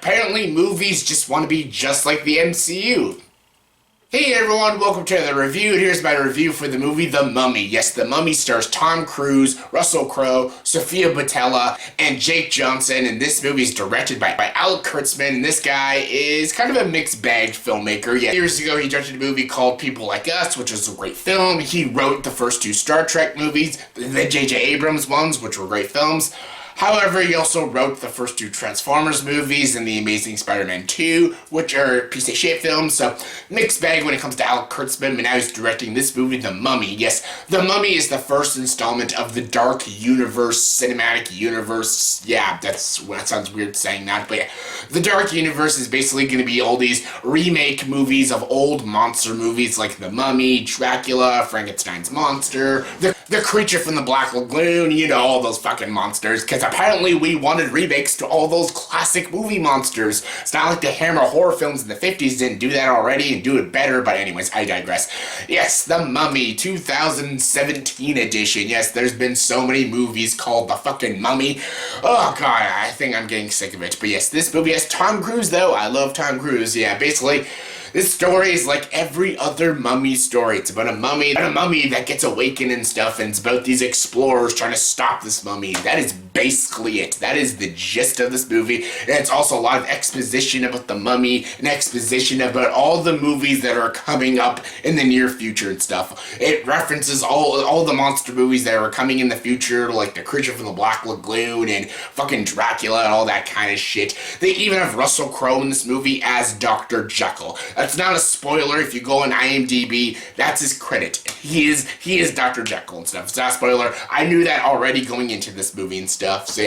Apparently, movies just want to be just like the MCU. Hey everyone, welcome to the review. Here's my review for the movie The Mummy. Yes, The Mummy stars Tom Cruise, Russell Crowe, Sofia Boutella, and Jake Johnson, and this movie is directed by Kurtzman, and this guy is kind of a mixed-bagged filmmaker. Yeah, years ago he directed a movie called People Like Us, which was a great film. He wrote the first two Star Trek movies, the J.J. Abrams ones, which were great films. However, he also wrote the first two Transformers movies and The Amazing Spider-Man 2, which are piece of shit films, so mixed bag when it comes to Kurtzman, but now he's directing this movie, The Mummy. Yes, The Mummy is the first installment of the Dark Universe, cinematic universe. Yeah, that sounds weird saying that, but yeah. The Dark Universe is basically going to be all these remake movies of old monster movies like The Mummy, Dracula, Frankenstein's monster, the creature from the Black Lagoon, you know, all those fucking monsters, because apparently we wanted remakes to all those classic movie monsters. It's not like the Hammer horror films in the 50s didn't do that already and do it better, but anyways, I digress. Yes, The Mummy 2017 edition. Yes, there's been so many movies called The fucking Mummy. Oh god, I think I'm getting sick of it. But yes, this movie has Tom Cruise though. I love Tom Cruise. Yeah, basically, this story is like every other mummy story. It's about a mummy that gets awakened and stuff, and it's about these explorers trying to stop this mummy. That is basically it. That is the gist of this movie. And it's also a lot of exposition about the mummy and exposition about all the movies that are coming up in the near future and stuff. It references all the monster movies that are coming in the future, like the creature from the Black Lagoon and fucking Dracula and all that kind of shit. They even have Russell Crowe in this movie as Dr. Jekyll. That's not a spoiler. If you go on IMDb, that's his credit. He is Dr. Jekyll and stuff. It's not a spoiler. I knew that already going into this movie and stuff. So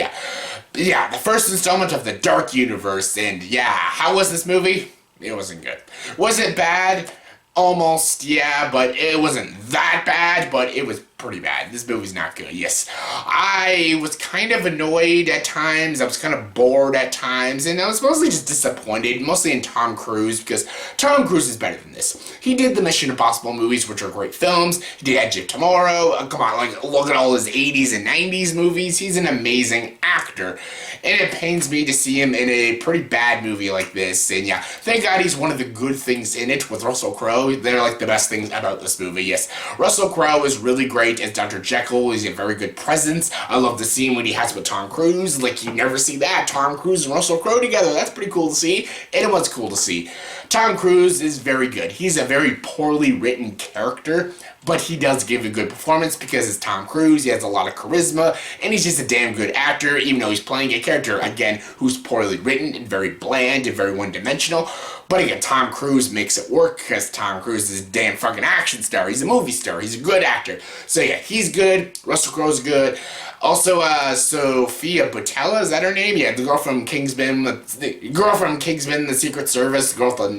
yeah, the first installment of the Dark Universe, and yeah, how was this movie? It wasn't good. Was it bad? Almost, yeah, but it wasn't that bad, but it was pretty bad. This movie's not good. Yes, I was kind of annoyed at times. I was kind of bored at times, and I was mostly just disappointed, mostly in Tom Cruise, because Tom Cruise is better than this. He did the Mission Impossible movies, which are great films. He did Edge of Tomorrow. Come on, like, look at all his 80s and 90s movies. He's an amazing actor, and it pains me to see him in a pretty bad movie like this, and yeah, thank God he's one of the good things in it with Russell Crowe. They're like the best things about this movie. Yes, Russell Crowe is really great as Dr. Jekyll. He's a very good presence. I love the scene when he has with Tom Cruise. Like, you never see that. Tom Cruise and Russell Crowe together. That's pretty cool to see. And it was cool to see. Tom Cruise is very good. He's a very poorly written character, but he does give a good performance because it's Tom Cruise. He has a lot of charisma, and he's just a damn good actor, even though he's playing a character, again, who's poorly written and very bland and very one-dimensional. But again, Tom Cruise makes it work because Tom Cruise is a damn fucking action star. He's a movie star. He's a good actor. So yeah, he's good. Russell Crowe's good. Also, Sofia Boutella, is that her name? Yeah, the girl from Kingsman, the Secret Service, the girl with the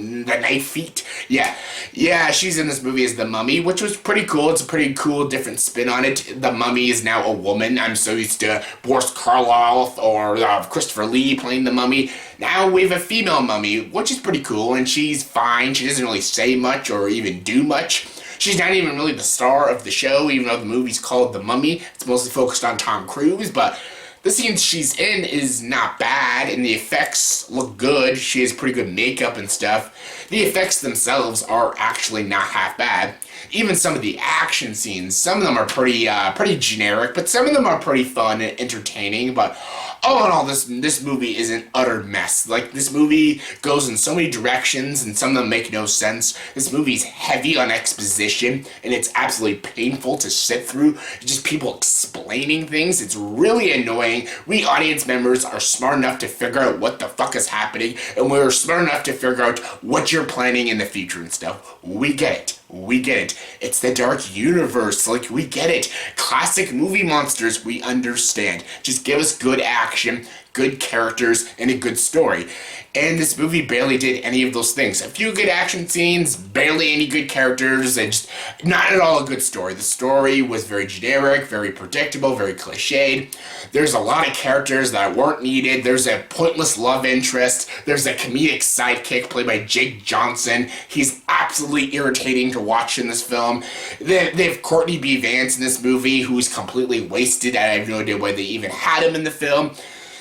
knife feet. Yeah, she's in this movie as the Mummy, which was pretty cool. It's a pretty cool, different spin on it. The Mummy is now a woman. I'm so used to Boris Karloff or Christopher Lee playing the Mummy. Now we have a female Mummy, which is pretty cool, and she's fine. She doesn't really say much or even do much. She's not even really the star of the show, even though the movie's called The Mummy. It's mostly focused on Tom Cruise, but the scenes she's in is not bad, and the effects look good. She has pretty good makeup and stuff. The effects themselves are actually not half bad. Even some of the action scenes, some of them are pretty generic, but some of them are pretty fun and entertaining. But all in all, this movie is an utter mess. Like, this movie goes in so many directions, and some of them make no sense. This movie's heavy on exposition, and it's absolutely painful to sit through. Just people explaining things. It's really annoying. We audience members are smart enough to figure out what the fuck is happening, and we're smart enough to figure out what you're planning in the future and stuff. We get it. We get it. It's the Dark Universe. Like, we get it. Classic movie monsters, we understand. Just give us good action, good characters, and a good story. And this movie barely did any of those things. A few good action scenes, barely any good characters, and just not at all a good story. The story was very generic, very predictable, very cliched. There's a lot of characters that weren't needed. There's a pointless love interest. There's a comedic sidekick played by Jake Johnson. He's absolutely irritating to watch in this film. They have Courtney B. Vance in this movie, who's completely wasted. I have no idea why they even had him in the film.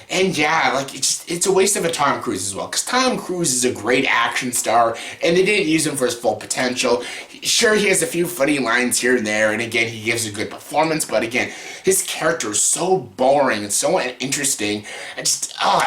And yeah, like it's a waste of a Tom Cruise as well, because Tom Cruise is a great action star, and they didn't use him for his full potential. Sure, he has a few funny lines here and there, and again, he gives a good performance, but again, his character is so boring and so interesting. I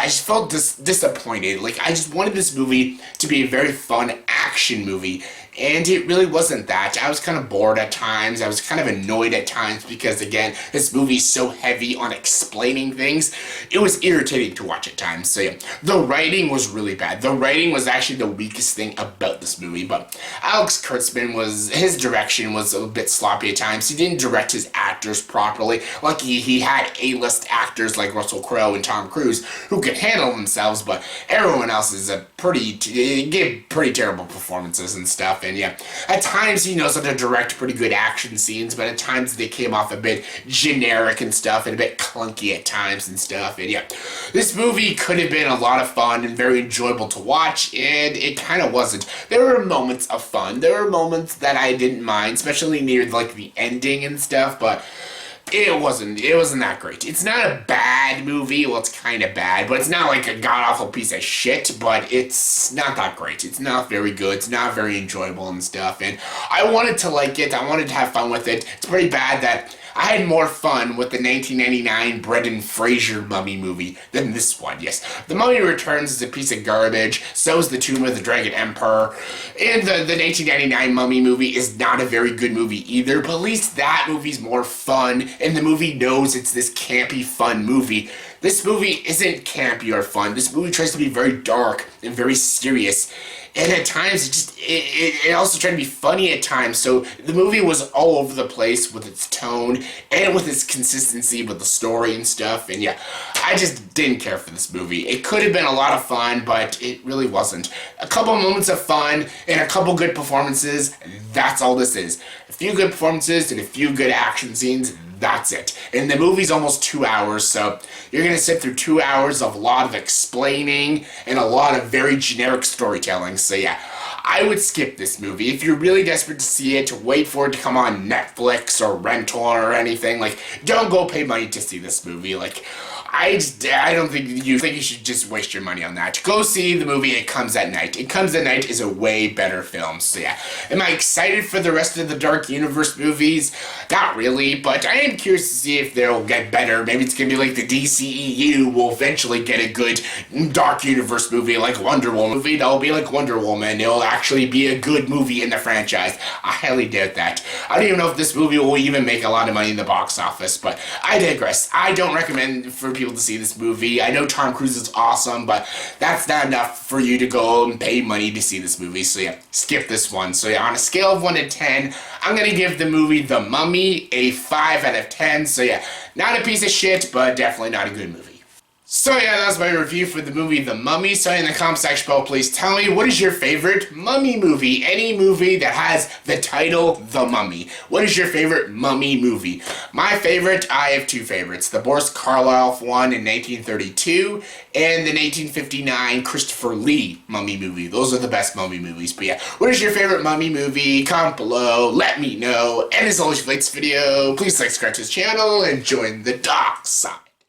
just felt disappointed. Like, I just wanted this movie to be a very fun action movie, and it really wasn't that. I was kind of bored at times. I was kind of annoyed at times because, again, this movie's so heavy on explaining things. It was irritating to watch at times. So yeah, the writing was really bad. The writing was actually the weakest thing about this movie. But Alex Kurtzman his direction was a bit sloppy at times. He didn't direct his actors properly. Lucky he had A-list actors like Russell Crowe and Tom Cruise who could handle themselves, but everyone else is gave pretty terrible performances and stuff. And yeah, at times he knows how to direct pretty good action scenes, but at times they came off a bit generic and stuff, and a bit clunky at times and stuff. And yeah, this movie could have been a lot of fun and very enjoyable to watch, and it kind of wasn't. There were moments of fun. There were moments that I didn't mind, especially near like the ending and stuff, but it wasn't that great. It's not a bad movie. Well, it's kind of bad, but it's not like a god-awful piece of shit, but it's not that great. It's not very good. It's not very enjoyable and stuff, and I wanted to like it. I wanted to have fun with it. It's pretty bad that I had more fun with the 1999 Brendan Fraser Mummy movie than this one. Yes, The Mummy Returns is a piece of garbage. So is The Tomb of the Dragon Emperor. And the 1999 Mummy movie is not a very good movie either, but at least that movie's more fun, and the movie knows it's this campy, fun movie. This movie isn't campy or fun. This movie tries to be very dark and very serious. And at times, it also tried to be funny at times. So the movie was all over the place with its tone and with its consistency with the story and stuff. And yeah, I just didn't care for this movie. It could have been a lot of fun, but it really wasn't. A couple moments of fun and a couple good performances, that's all this is. A few good performances and a few good action scenes, that's it. And the movie's almost 2 hours, so you're going to sit through 2 hours of a lot of explaining and a lot of very generic storytelling. So yeah, I would skip this movie. If you're really desperate to see it, wait for it to come on Netflix or Rental or anything. Like, don't go pay money to see this movie. Like, I don't think you should just waste your money on that. Go see the movie It Comes at Night. It Comes at Night is a way better film. So yeah, am I excited for the rest of the Dark Universe movies? Not really, but I am curious to see if they'll get better. Maybe it's gonna be like the DCEU will eventually get a good Dark Universe movie like Wonder Woman movie. That'll be like Wonder Woman. It'll actually be a good movie in the franchise. I highly doubt that. I don't even know if this movie will even make a lot of money in the box office, but I digress. I don't recommend for people to see this movie. I know Tom Cruise is awesome, but that's not enough for you to go and pay money to see this movie. So yeah, skip this one. So yeah, on a scale of 1 to 10, I'm gonna give the movie The Mummy a 5 out of 10. So yeah, not a piece of shit, but definitely not a good movie. So yeah, that was my review for the movie The Mummy. So in the comment section below, please tell me, what is your favorite mummy movie? Any movie that has the title The Mummy. What is your favorite mummy movie? My favorite, I have two favorites. The Boris Karloff one in 1932 and the 1959 Christopher Lee mummy movie. Those are the best mummy movies. But yeah, what is your favorite mummy movie? Comment below, let me know. And as always, if you like this video, please subscribe to this channel and join the dark side.